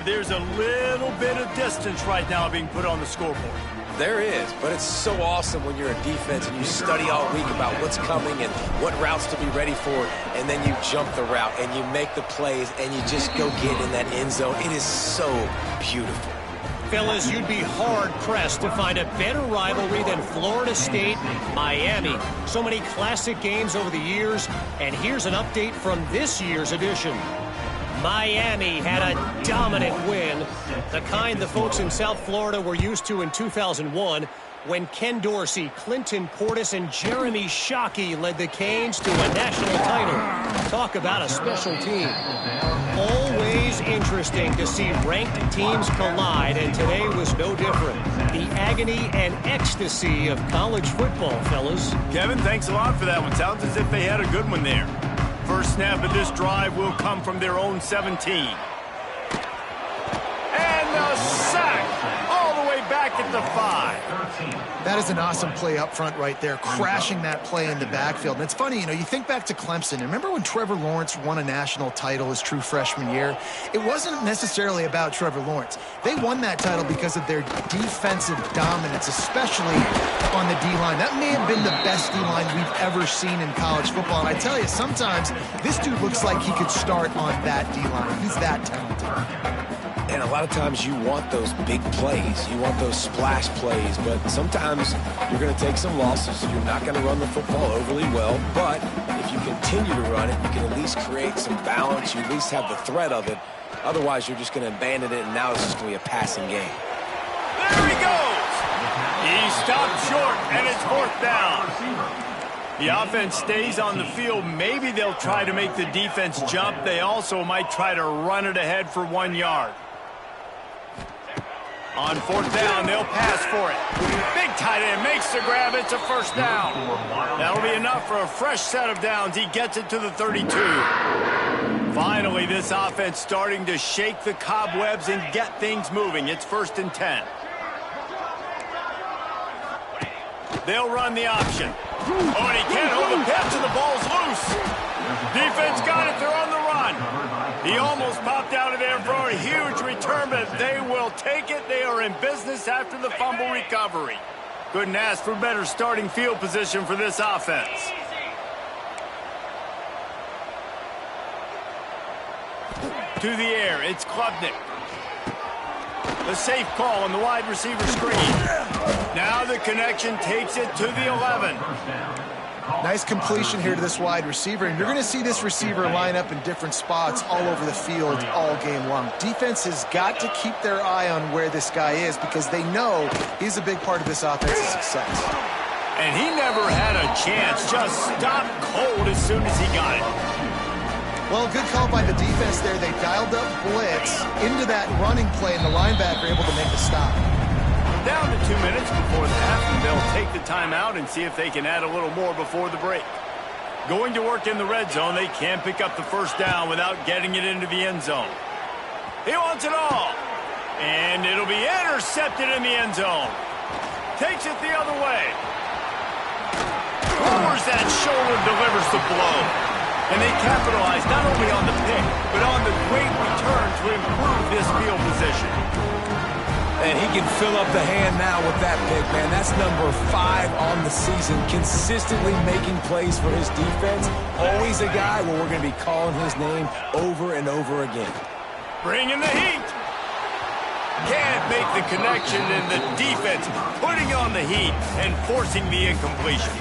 there's a little bit of distance right now being put on the scoreboard. There is, but it's so awesome when you're a defense and you study all week about what's coming and what routes to be ready for, and then you jump the route and you make the plays and you just go get in that end zone. It is so beautiful. Fellas, you'd be hard-pressed to find a better rivalry than Florida State-Miami. So many classic games over the years, and here's an update from this year's edition. Miami had a dominant win, the kind the folks in South Florida were used to in 2001 when Ken Dorsey, Clinton Portis, and Jeremy Shockey led the Canes to a national title. Talk about a special team. Always interesting to see ranked teams collide, and today was no different. The agony and ecstasy of college football, fellas. Kevin, thanks a lot for that one. Sounds as if they had a good one there. First snap of this drive will come from their own 17. And the sack all the way back at the 5. That is an awesome play up front right there, crashing that play in the backfield. And it's funny, you know, you think back to Clemson. Remember when Trevor Lawrence won a national title his true freshman year? It wasn't necessarily about Trevor Lawrence. They won that title because of their defensive dominance, especially on the D-line. That may have been the best D-line we've ever seen in college football. And I tell you, sometimes this dude looks like he could start on that D-line. He's that talented. And a lot of times you want those big plays. You want those splash plays. But sometimes you're going to take some losses. You're not going to run the football overly well. But if you continue to run it, you can at least create some balance. You at least have the threat of it. Otherwise, you're just going to abandon it, and now it's just going to be a passing game. There he goes. He stopped short, and it's 4th down. The offense stays on the field. Maybe they'll try to make the defense jump. They also might try to run it ahead for 1 yard. On 4th down, they'll pass for it. Big tight end makes the grab. It's a 1st down. That'll be enough for a fresh set of downs. He gets it to the 32. Finally, this offense starting to shake the cobwebs and get things moving. It's 1st and 10. They'll run the option. Oh, and he can't hold the pitch, and the ball's loose. Defense got it. They're on the run. He almost popped out of there for a huge return, but they will take it. They are in business after the fumble recovery. Couldn't ask for better starting field position for this offense. To the air, it's Klubnik. A safe call on the wide receiver screen. Now the connection takes it to the 11. Nice completion here to this wide receiver, and you're going to see this receiver line up in different spots all over the field all game long. Defense has got to keep their eye on where this guy is because they know he's a big part of this offense's success. And he never had a chance, just stopped cold as soon as he got it. Well, good call by the defense there. They dialed up blitz into that running play, and the linebacker able to make the stop. Down to 2 minutes before the half, and they'll take the timeout and see if they can add a little more before the break. Going to work in the red zone, they can't pick up the 1st down without getting it into the end zone. He wants it all. And it'll be intercepted in the end zone. Takes it the other way. Lowers that shoulder, delivers the blow. And they capitalize not only on the pick, but on the great return to improve this field position. And he can fill up the hand now with that pick, man. That's number 5 on the season, consistently making plays for his defense. Always a guy where we're going to be calling his name over and over again. Bringing the heat. Can't make the connection, and the defense putting on the heat and forcing the incompletion.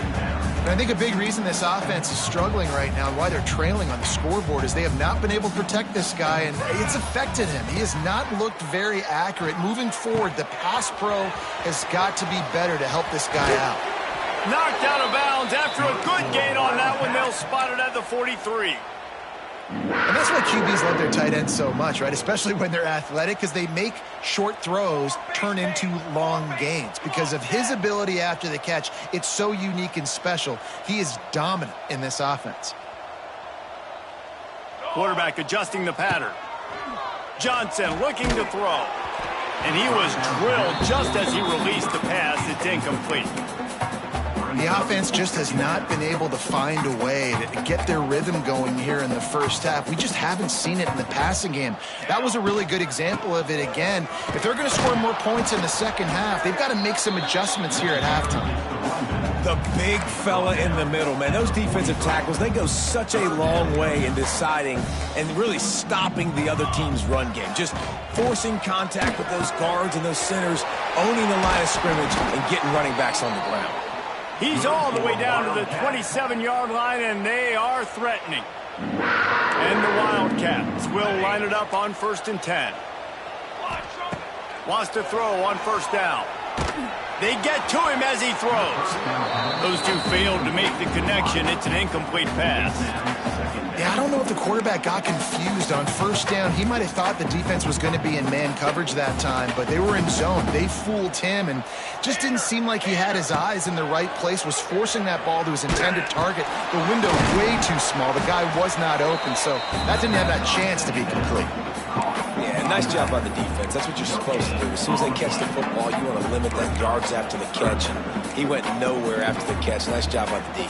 And I think a big reason this offense is struggling right now and why they're trailing on the scoreboard is they have not been able to protect this guy, and it's affected him. He has not looked very accurate. Moving forward, the pass pro has got to be better to help this guy out. Knocked out of bounds after a good gain on that one. They'll spot it at the 43. And that's why QBs love their tight ends so much, right? Especially when they're athletic, because they make short throws turn into long gains. Because of his ability after the catch, it's so unique and special. He is dominant in this offense. Quarterback adjusting the pattern. Johnson looking to throw. And he was drilled just as he released the pass. It's incomplete. The offense just has not been able to find a way to get their rhythm going here in the first half. We just haven't seen it in the passing game. That was a really good example of it again. If they're going to score more points in the second half, they've got to make some adjustments here at halftime. The big fella in the middle, man. Those defensive tackles, they go such a long way in deciding and really stopping the other team's run game. Just forcing contact with those guards and those centers, owning the line of scrimmage, and getting running backs on the ground. He's all the way down to the 27-yard line, and they are threatening. And the Wildcats will line it up on 1st and 10. Wants to throw on 1st down. They get to him as he throws. Those two failed to make the connection. It's an incomplete pass. Yeah, I don't know if the quarterback got confused on 1st down. He might have thought the defense was going to be in man coverage that time, but they were in zone. They fooled him and just didn't seem like he had his eyes in the right place, was forcing that ball to his intended target. The window way too small. The guy was not open, so that didn't have that chance to be complete. Yeah, nice job by the defense. That's what you're supposed to do. As soon as they catch the football, you want to limit that yards after the catch. And he went nowhere after the catch. Nice job by the D.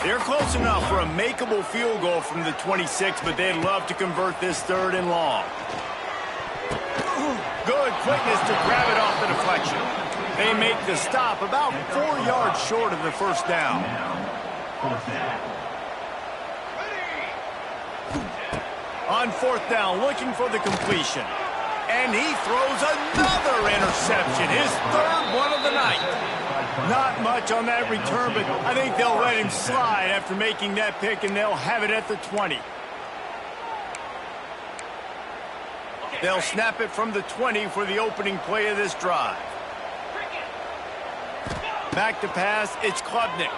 They're close enough for a makeable field goal from the 26, but they'd love to convert this 3rd and long. Good quickness to grab it off the deflection. They make the stop about 4 yards short of the 1st down. On 4th down, looking for the completion. And he throws another interception, his 3rd one of the night. Not much on that return, but I think they'll let him slide after making that pick, and they'll have it at the 20. They'll snap it from the 20 for the opening play of this drive. Back to pass, it's Klubnik.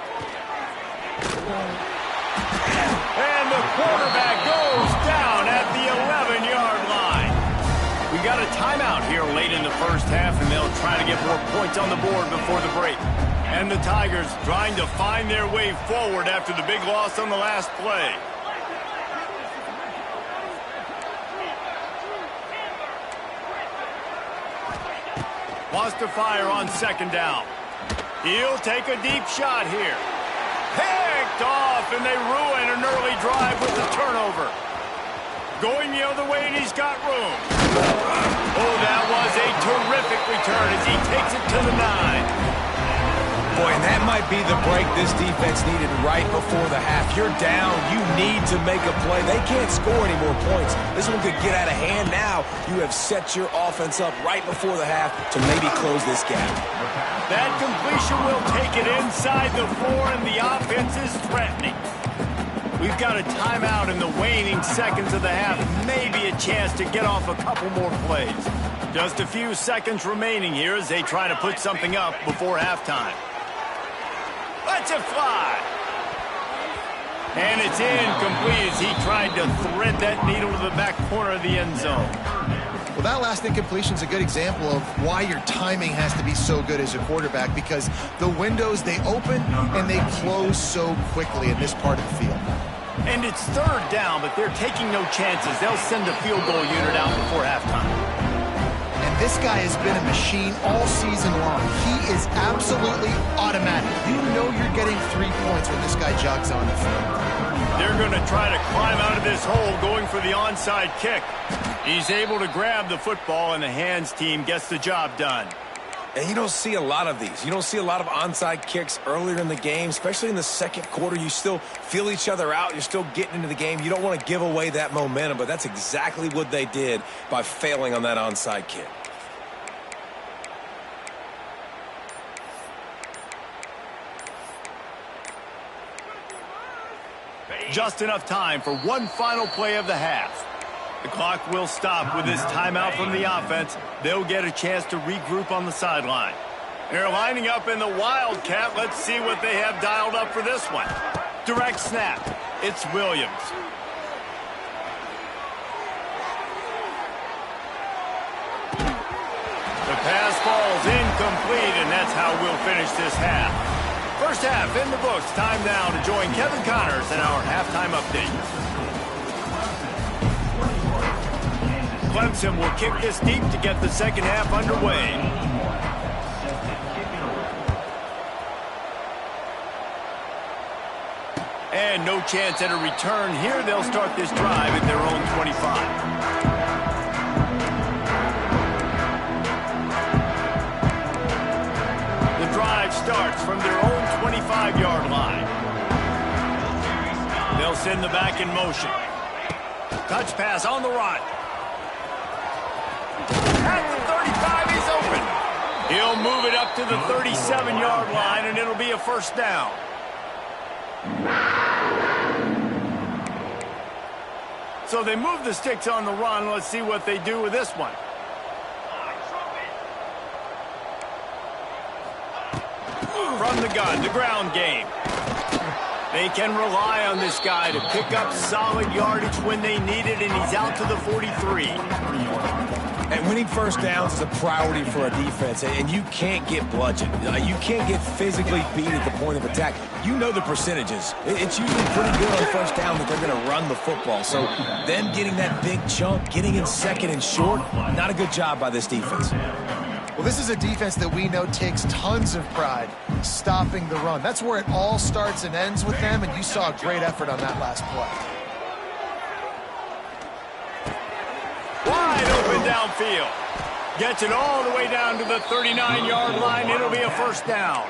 And the quarterback goes down at the 11-yard line. We got a timeout here late in the first half, and they'll try to get more points on the board before the break. And the Tigers trying to find their way forward after the big loss on the last play. Wants to fire on 2nd down. He'll take a deep shot here. Picked off, and they ruin an early drive with a turnover. Going the other way, and he's got room. Oh, that was a terrific return as he takes it to the 9. Boy, and that might be the break this defense needed right before the half. You're down. You need to make a play. They can't score any more points. This one could get out of hand now. You have set your offense up right before the half to maybe close this gap. That completion will take it inside the 4, and the offense is threatening. We've got a timeout in the waning seconds of the half. Maybe a chance to get off a couple more plays. Just a few seconds remaining here as they try to put something up before halftime. Let's it fly. And it's incomplete as he tried to thread that needle to the back corner of the end zone. Well, that last incompletion is a good example of why your timing has to be so good as a quarterback, because the windows, they open and they close so quickly in this part of the field. And it's 3rd down, but they're taking no chances. They'll send a field goal unit out before halftime. And this guy has been a machine all season long. He is absolutely automatic. You know you're getting 3 points when this guy jogs on the field. They're going to try to climb out of this hole, going for the onside kick. He's able to grab the football, and the hands team gets the job done. And you don't see a lot of these. You don't see a lot of onside kicks earlier in the game, especially in the 2nd quarter. You still feel each other out. You're still getting into the game. You don't want to give away that momentum, but that's exactly what they did by failing on that onside kick. Just enough time for one final play of the half. The clock will stop with this timeout from the offense. They'll get a chance to regroup on the sideline. They're lining up in the Wildcat. Let's see what they have dialed up for this one. Direct snap. It's Williams. The pass falls incomplete, and that's how we'll finish this half. First half in the books. Time now to join Kevin Connors in our halftime update. Clemson will kick this deep to get the second half underway. And no chance at a return here. They'll start this drive at their own 25. The drive starts from their own 25-yard line. They'll send the back in motion. Touch pass on the run. At the 35, he's open. He'll move it up to the 37-yard line, and it'll be a first down. So they move the sticks on the run. Let's see what they do with this one. From the gun, the ground game. They can rely on this guy to pick up solid yardage when they need it, and he's out to the 43. And winning first downs is a priority for a defense, and you can't get bludgeoned. You can't get physically beat at the point of attack. You know the percentages. It's usually pretty good on first down that they're going to run the football. So them getting that big chunk, getting in second and short, not a good job by this defense. Well, this is a defense that we know takes tons of pride stopping the run. That's where it all starts and ends with them, and you saw a great effort on that last play. Wide open downfield. Gets it all the way down to the 39-yard line. It'll be a first down.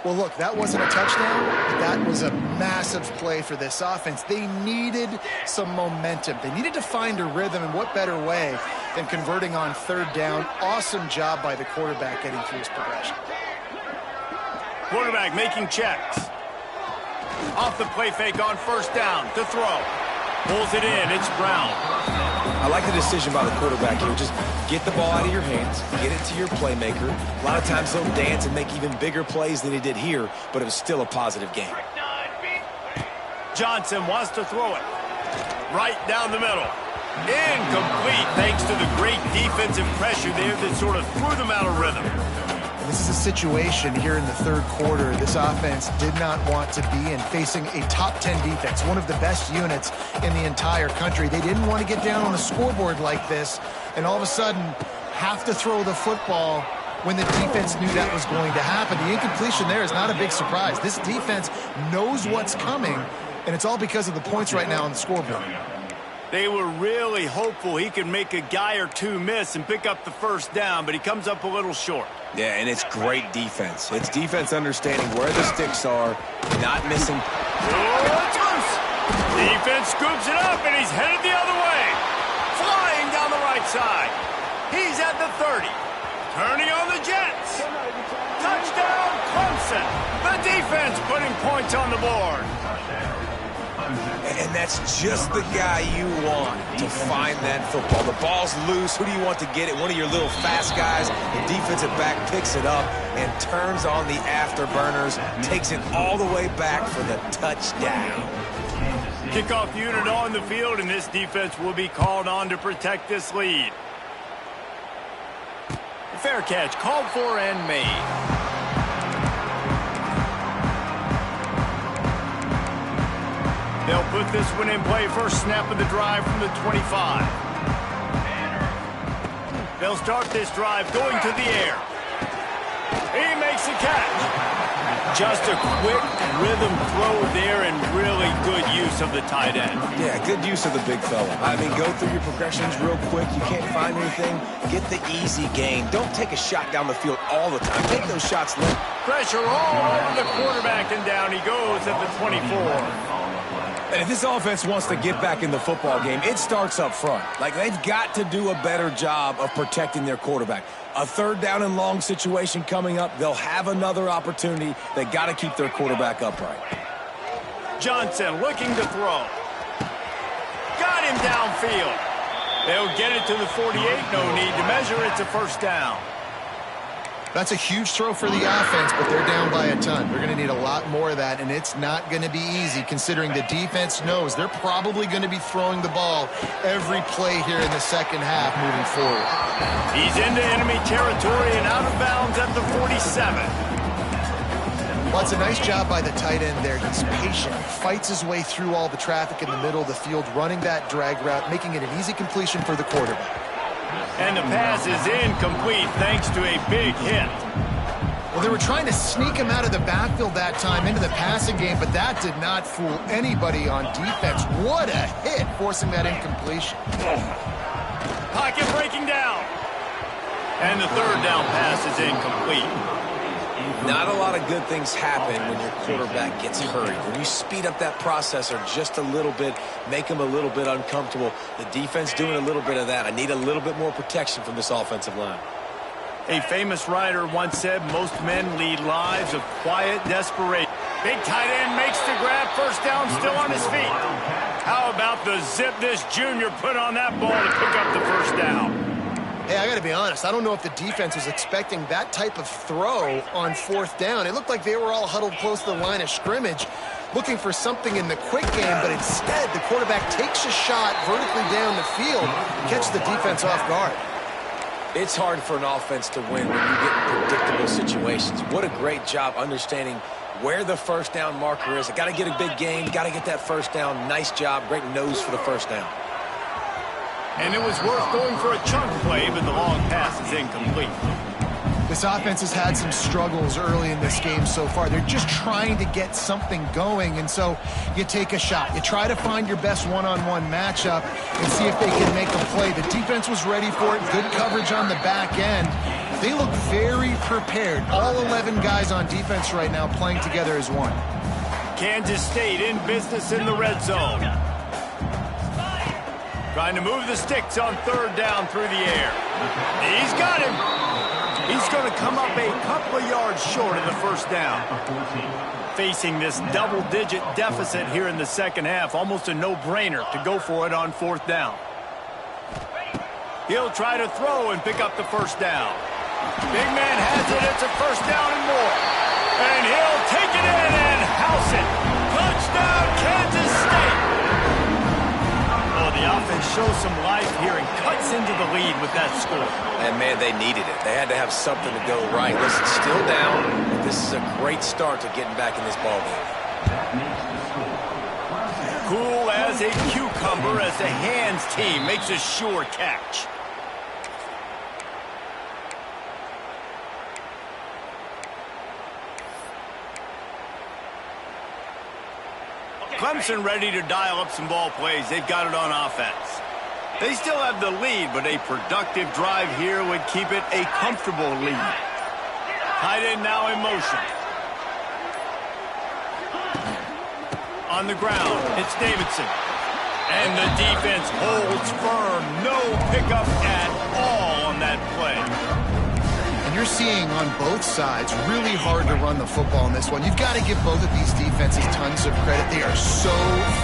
Well, look, that wasn't a touchdown. That was a massive play for this offense. They needed some momentum. They needed to find a rhythm, and what better way than converting on third down. Awesome job by the quarterback getting through his progression. Quarterback making checks. Off the play fake on first down to throw. Pulls it in. It's Brown. I like the decision by the quarterback here. Just get the ball out of your hands, get it to your playmaker. A lot of times he'll dance and make even bigger plays than he did here, but it was still a positive game. Johnson wants to throw it. Right down the middle. Incomplete thanks to the great defensive pressure there that sort of threw them out of rhythm. This is a situation here in the third quarter this offense did not want to be in, facing a top 10 defense, one of the best units in the entire country. They didn't want to get down on the scoreboard like this and all of a sudden have to throw the football when the defense knew that was going to happen. The incompletion there is not a big surprise. This defense knows what's coming, and it's all because of the points right now on the scoreboard. They were really hopeful he could make a guy or two miss and pick up the first down, but he comes up a little short. Yeah, and it's great defense. It's defense understanding where the sticks are, not missing. Oh, it's loose. Defense scoops it up, and he's headed the other way. Flying down the right side. He's at the 30. Turning on the Jets. Touchdown, Clemson. The defense putting points on the board. And that's just the guy you want to find that football. The ball's loose. Who do you want to get it? One of your little fast guys. The defensive back picks it up and turns on the afterburners, takes it all the way back for the touchdown. Kickoff unit on the field, and this defense will be called on to protect this lead. Fair catch called for and made. They'll put this one in play. First snap of the drive from the 25. They'll start this drive going to the air. He makes a catch. Just a quick rhythm throw there and really good use of the tight end. Yeah, good use of the big fella. I mean, go through your progressions real quick. You can't find anything. Get the easy gain. Don't take a shot down the field all the time. Take those shots late. Pressure all over the quarterback, and down he goes at the 24. And if this offense wants to get back in the football game, it starts up front. Like, they've got to do a better job of protecting their quarterback. A third down and long situation coming up. They'll have another opportunity. They got to keep their quarterback upright. Johnson looking to throw. Got him downfield. They'll get it to the 48. No need to measure. It's a first down. That's a huge throw for the offense, but they're down by a ton. They're going to need a lot more of that, and it's not going to be easy considering the defense knows they're probably going to be throwing the ball every play here in the second half moving forward. He's into enemy territory and out of bounds at the 47. Well, it's a nice job by the tight end there. He's patient, fights his way through all the traffic in the middle of the field, running that drag route, making it an easy completion for the quarterback. And the pass is incomplete thanks to a big hit. Well, they were trying to sneak him out of the backfield that time into the passing game, but that did not fool anybody on defense. What a hit, forcing that incompletion. Pocket breaking down. And the third down pass is incomplete. Not a lot of good things happen when your quarterback gets hurried. When you speed up that processor just a little bit, make him a little bit uncomfortable, the defense doing a little bit of that. I need a little bit more protection from this offensive line. A famous writer once said most men lead lives of quiet desperation. Big tight end makes the grab, first down, still on his feet. How about the zip this junior put on that ball to pick up the first down? Hey, I got to be honest. I don't know if the defense was expecting that type of throw on fourth down. It looked like they were all huddled close to the line of scrimmage, looking for something in the quick game, but instead the quarterback takes a shot vertically down the field, catches the defense off guard. It's hard for an offense to win when you get in predictable situations. What a great job understanding where the first down marker is. I got to get a big gain, got to get that first down. Nice job, great nose for the first down. And it was worth going for a chunk play, but the long pass is incomplete. This offense has had some struggles early in this game so far. They're just trying to get something going, and so you take a shot. You try to find your best one-on-one matchup and see if they can make a play. The defense was ready for it. Good coverage on the back end. They look very prepared. All 11 guys on defense right now playing together as one. Kansas State in business in the red zone. Trying to move the sticks on third down through the air. He's got him. He's going to come up a couple of yards short of the first down. Facing this double-digit deficit here in the second half, almost a no-brainer to go for it on fourth down. He'll try to throw and pick up the first down. Big man has it. It's a first down and more. And he'll take it in and house it. Touchdown, Kansas State. Oh, the offense shows some life here and cuts into the lead with that score. And, man, they needed it. They had to have something to go right. Listen, still down, but this is a great start to getting back in this ballgame. Cool as a cucumber as the hands team makes a sure catch. Clemson ready to dial up some ball plays. They've got it on offense. They still have the lead, but a productive drive here would keep it a comfortable lead. Tight end now in motion. On the ground, it's Davidson. And the defense holds firm. No pickup at all on that play. And you're seeing on both sides really hard to run the football in this one. You've got to give both of these defenses tons of credit. They are so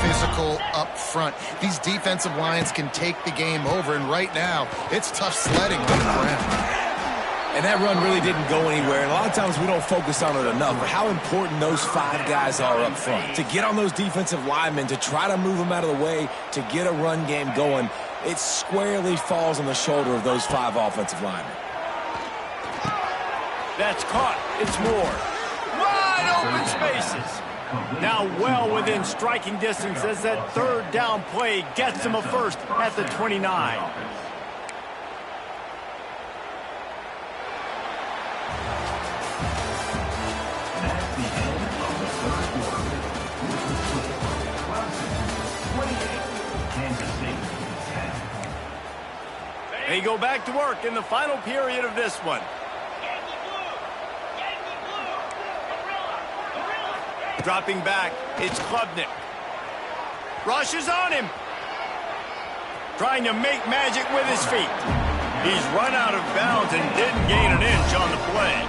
physical up front. These defensive lines can take the game over, and right now, it's tough sledding on the ground. And that run really didn't go anywhere. And a lot of times we don't focus on it enough, but how important those 5 guys are up front. To get on those defensive linemen, to try to move them out of the way, to get a run game going, it squarely falls on the shoulder of those 5 offensive linemen. That's caught. It's Moore. Wide open spaces. Now well within striking distance as that third down play gets him a first at the 29. They go back to work in the final period of this one. Dropping back, it's Klubnik. Rush is on him. Trying to make magic with his feet. He's run out of bounds and didn't gain an inch on the play.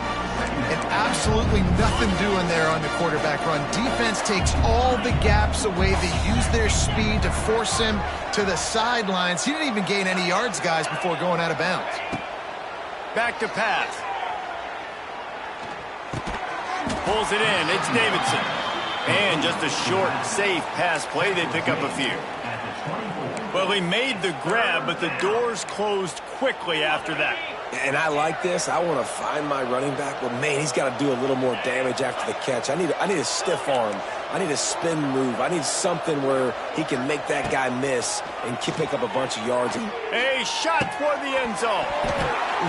And absolutely nothing doing there on the quarterback run. Defense takes all the gaps away. They use their speed to force him to the sidelines. He didn't even gain any yards, guys, before going out of bounds. Back to pass. Pulls it in. It's Davidson. And just a short, safe pass play. They pick up a few. Well, he made the grab, but the doors closed quickly after that. And I like this. I want to find my running back, but, man, he's got to do a little more damage after the catch. I need a stiff arm I need a spin move. I need something where he can make that guy miss and pick up a bunch of yards. A shot toward the end zone.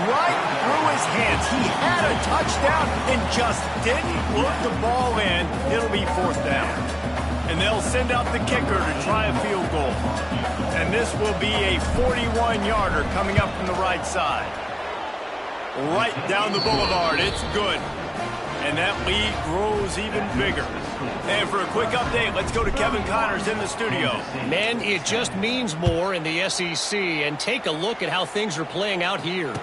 Right through his hands. He had a touchdown and just didn't put the ball in. It'll be 4th down. And they'll send out the kicker to try a field goal. And this will be a 41-yarder coming up from the right side. Right down the boulevard. It's good. And that lead grows even bigger. And for a quick update, let's go to Kevin Connors in the studio. Men, it just means more in the SEC. And take a look at how things are playing out here.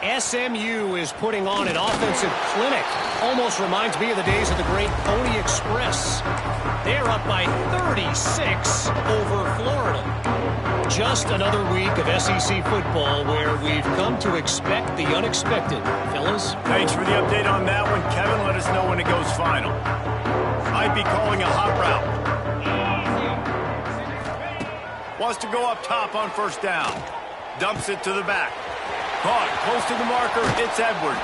SMU is putting on an offensive clinic. Almost reminds me of the days of the great Pony Express. They're up by 36 over Florida. Just another week of SEC football where we've come to expect the unexpected. Fellas? Thanks for the update on that one, Kevin. Let us know when it goes final. Might be calling a hot route. Wants to go up top on 1st down. Dumps it to the back. Caught close to the marker. It's Edwards.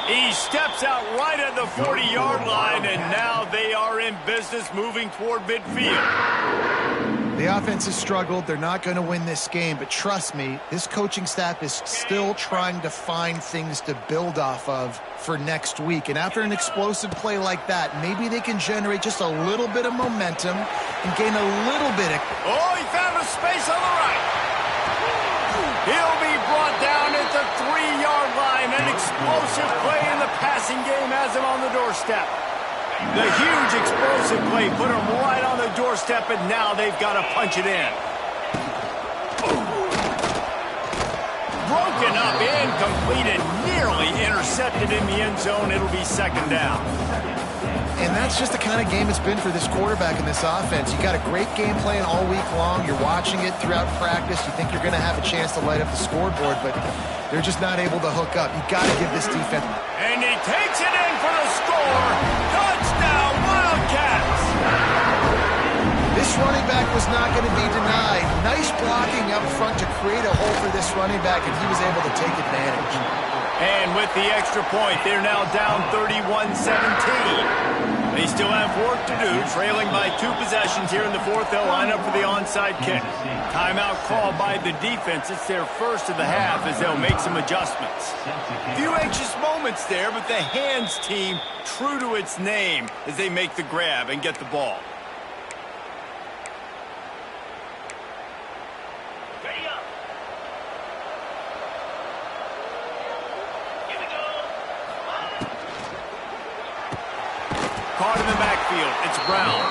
He steps out right at the 40-yard line, and now they are in business moving toward midfield. The offense has struggled. They're not going to win this game, but trust me, this coaching staff is still trying to find things to build off of for next week. And after an explosive play like that, maybe they can generate just a little bit of momentum and gain a little bit of... Oh, he found a space on the right. He'll be brought down at the 3-yard line. An explosive play in the passing game has him on the doorstep. The huge explosive play put him right on the doorstep, and now they've got to punch it in. Broken up, incomplete, and nearly intercepted in the end zone. It'll be 2nd down. And that's just the kind of game it's been for this quarterback and this offense. You got a great game plan all week long. You're watching it throughout practice. You think you're going to have a chance to light up the scoreboard, but they're just not able to hook up. You got to give this defense. And he takes it in for the score. Touchdown, Wildcats! This running back was not going to be denied. Nice blocking up front to create a hole for this running back, and he was able to take advantage. And with the extra point, they're now down 31-17. They still have work to do, trailing by 2 possessions here in the 4th. They'll line up for the onside kick. Timeout called by the defense. It's their first of the half as they'll make some adjustments. Few anxious moments there, but the hands team true to its name as they make the grab and get the ball. Caught in the backfield. It's Brown.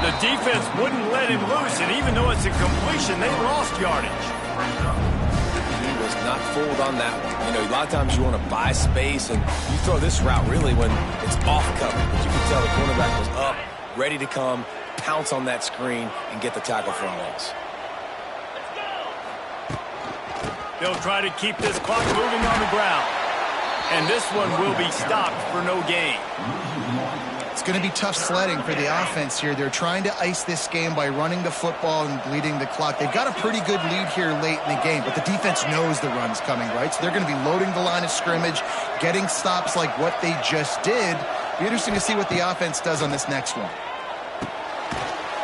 The defense wouldn't let him loose, and even though it's a completion, they lost yardage. He was not fooled on that one. You know, a lot of times you want to buy space, and you throw this route really when it's off cover. But you can tell the cornerback was up, ready to come, pounce on that screen, and get the tackle for a loss. They'll try to keep this clock moving on the ground. And this one will be stopped for no gain. It's going to be tough sledding for the offense here. They're trying to ice this game by running the football and bleeding the clock. They've got a pretty good lead here late in the game, but the defense knows the run's coming, right? So they're going to be loading the line of scrimmage, getting stops like what they just did. Be interesting to see what the offense does on this next one.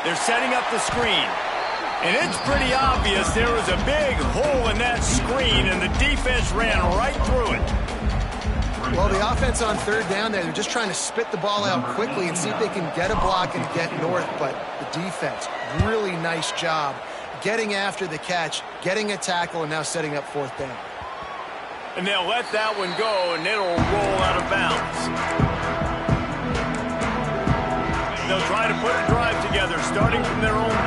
They're setting up the screen. And it's pretty obvious there was a big hole in that screen, and the defense ran right through it. Well, the offense on 3rd down there, they're just trying to spit the ball out quickly and see if they can get a block and get north. But the defense, really nice job getting after the catch, getting a tackle, and now setting up 4th down. And they'll let that one go, and it'll roll out of bounds. They'll try to put a drive together, starting from their own 12.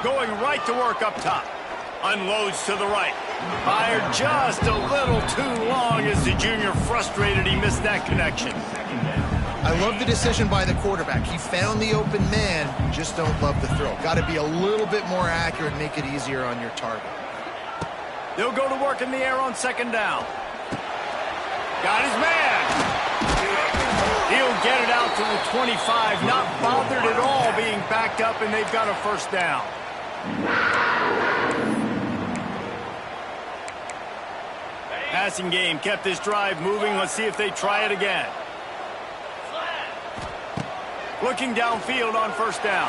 Going right to work up top. Unloads to the right. Fired just a little too long as the junior frustrated he missed that connection. I love the decision by the quarterback. He found the open man, just don't love the throw. Got to be a little bit more accurate, make it easier on your target. They'll go to work in the air on 2nd down. Got his man. He'll get it out to the 25, not bothered at all being backed up, and they've got a 1st down. Passing game kept this drive moving. Let's see if they try it again. Looking downfield on first down.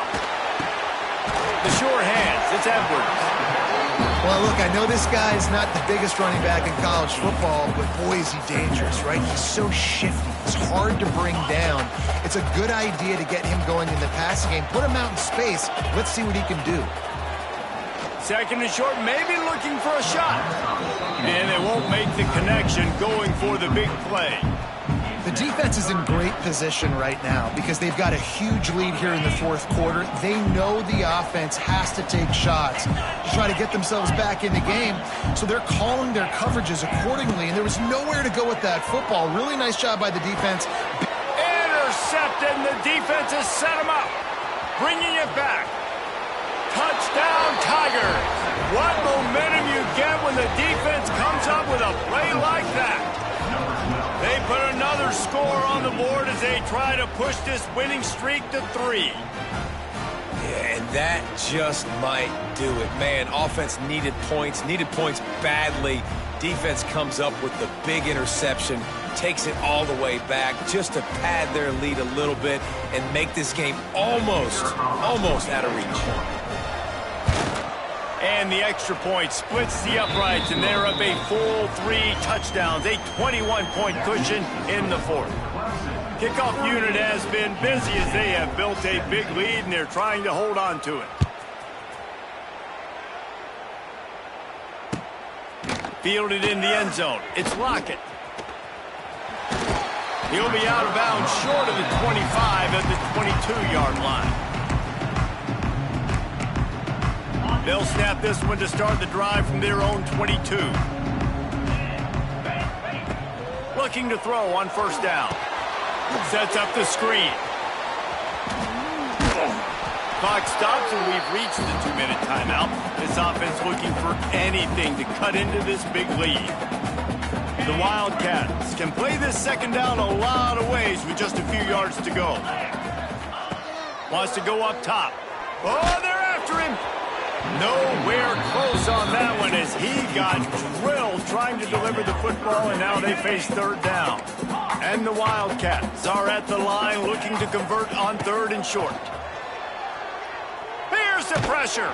The sure hands. It's Edwards. Well, look, I know this guy is not the biggest running back in college football, but boy, is he dangerous, right? He's so shifty. He's hard to bring down. It's a good idea to get him going in the passing game. Put him out in space. Let's see what he can do. Second and short, maybe looking for a shot. And they won't make the connection going for the big play. The defense is in great position right now because they've got a huge lead here in the fourth quarter. They know the offense has to take shots to try to get themselves back in the game, so they're calling their coverages accordingly, and there was nowhere to go with that football. Really nice job by the defense. Intercepted, and the defense has set him up, bringing it back. Touchdown, Tigers. What momentum you get when the defense comes up with a play like that. They put another score on the board as they try to push this winning streak to 3. Yeah, and that just might do it. Man, offense needed points badly. Defense comes up with the big interception, takes it all the way back just to pad their lead a little bit and make this game almost out of reach. And the extra point splits the uprights, and they're up a full 3 touchdowns, a 21-point cushion in the fourth. Kickoff unit has been busy as they have built a big lead, and they're trying to hold on to it. Fielded in the end zone. It's Lockett. He'll be out of bounds short of the 25 at the 22-yard line. They'll snap this one to start the drive from their own 22. Looking to throw on first down. Sets up the screen. Clock stops, and we've reached the 2-minute timeout. This offense looking for anything to cut into this big lead. The Wildcats can play this second down a lot of ways with just a few yards to go. Wants to go up top. Oh, they're after him. Nowhere close on that one as he got drilled trying to deliver the football, and now they face third down. And the Wildcats are at the line looking to convert on third and short. Here's the pressure.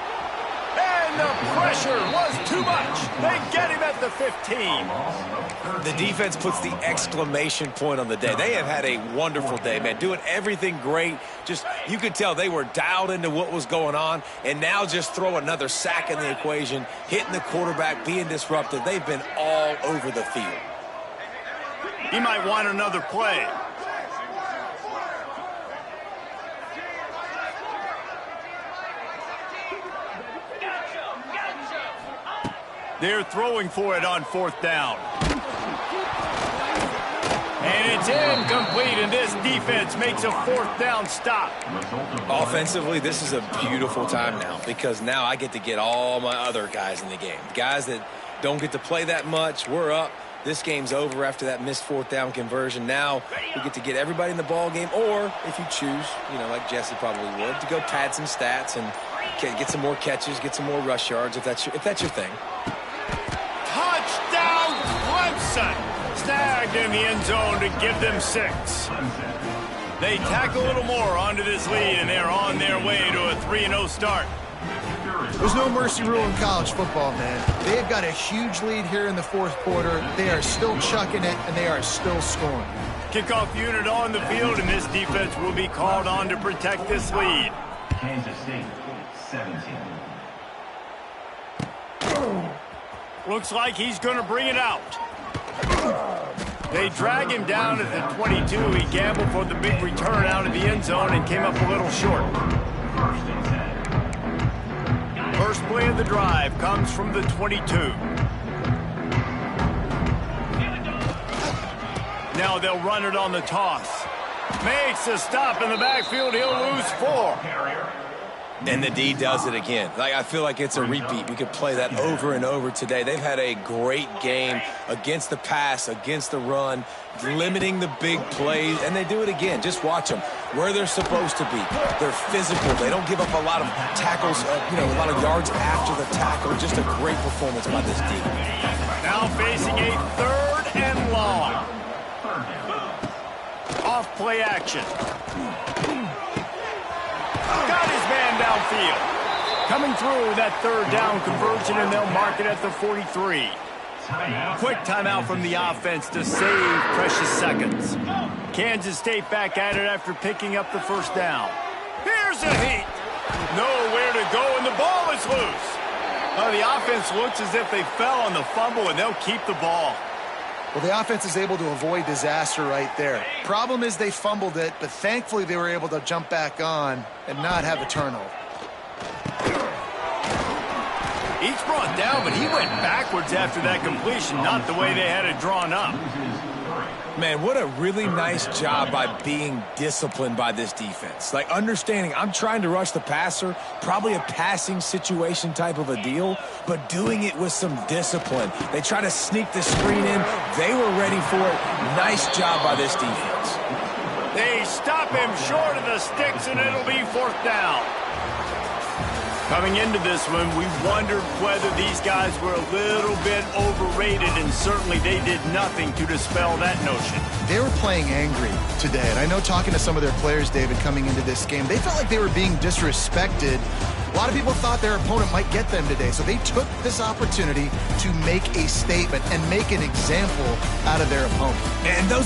And the pressure was too much. They get him at the 15. The defense puts the exclamation point on the day. They have had a wonderful day, man. Doing everything great. Just, you could tell they were dialed into what was going on. And now just throw another sack in the equation, hitting the quarterback, being disruptive. They've been all over the field. He might want another play. They're throwing for it on fourth down. And it's incomplete, and this defense makes a fourth down stop. Offensively, this is a beautiful time now because now I get to get all my other guys in the game. Guys that don't get to play that much, we're up. This game's over after that missed fourth down conversion. Now we get to get everybody in the ball game, or if you choose, like Jesse probably would, to go pad some stats and get some more catches, get some more rush yards if that's your thing. Touchdown, Clemson! Snagged in the end zone to give them 6. They tack a little more onto this lead, and they're on their way to a 3-0 start. There's no mercy rule in college football, man. They've got a huge lead here in the fourth quarter. They are still chucking it, and they are still scoring. Kickoff unit on the field, and this defense will be called on to protect this lead. Kansas State, 17. Looks like he's going to bring it out. They drag him down at the 22. He gambled for the big return out of the end zone and came up a little short. First play of the drive comes from the 22. Now they'll run it on the toss. Makes a stop in the backfield. He'll lose 4. And the D does it again. I feel like it's a repeat. We could play that over and over today. They've had a great game against the pass, against the run, limiting the big plays, and they do it again. Just watch them where they're supposed to be. They're physical. They don't give up a lot of tackles, a lot of yards after the tackle. Just a great performance by this D. Now facing a third and long. Off play action. Got his man downfield. Coming through that third down conversion, and they'll mark it at the 43. Quick timeout from the offense to save precious seconds. Kansas State back at it after picking up the first down. Here's a heat. Nowhere to go, and the ball is loose. The offense looks as if they fell on the fumble, and they'll keep the ball. Well, the offense is able to avoid disaster right there. Problem is they fumbled it, but thankfully they were able to jump back on and not have a turnover. Each brought down, but he went backwards after that completion, not the way they had it drawn up. Man, what a really nice job by being disciplined by this defense. Like, understanding I'm trying to rush the passer, probably a passing situation type of a deal, but doing it with some discipline. They try to sneak the screen in. They were ready for it. Nice job by this defense. They stop him short of the sticks, and it'll be fourth down. Coming into this one, we wondered whether these guys were a little bit overrated, and certainly they did nothing to dispel that notion. They were playing angry today, and I know talking to some of their players, David, coming into this game, they felt like they were being disrespected. A lot of people thought their opponent might get them today, so they took this opportunity to make a statement and make an example out of their opponent. And those are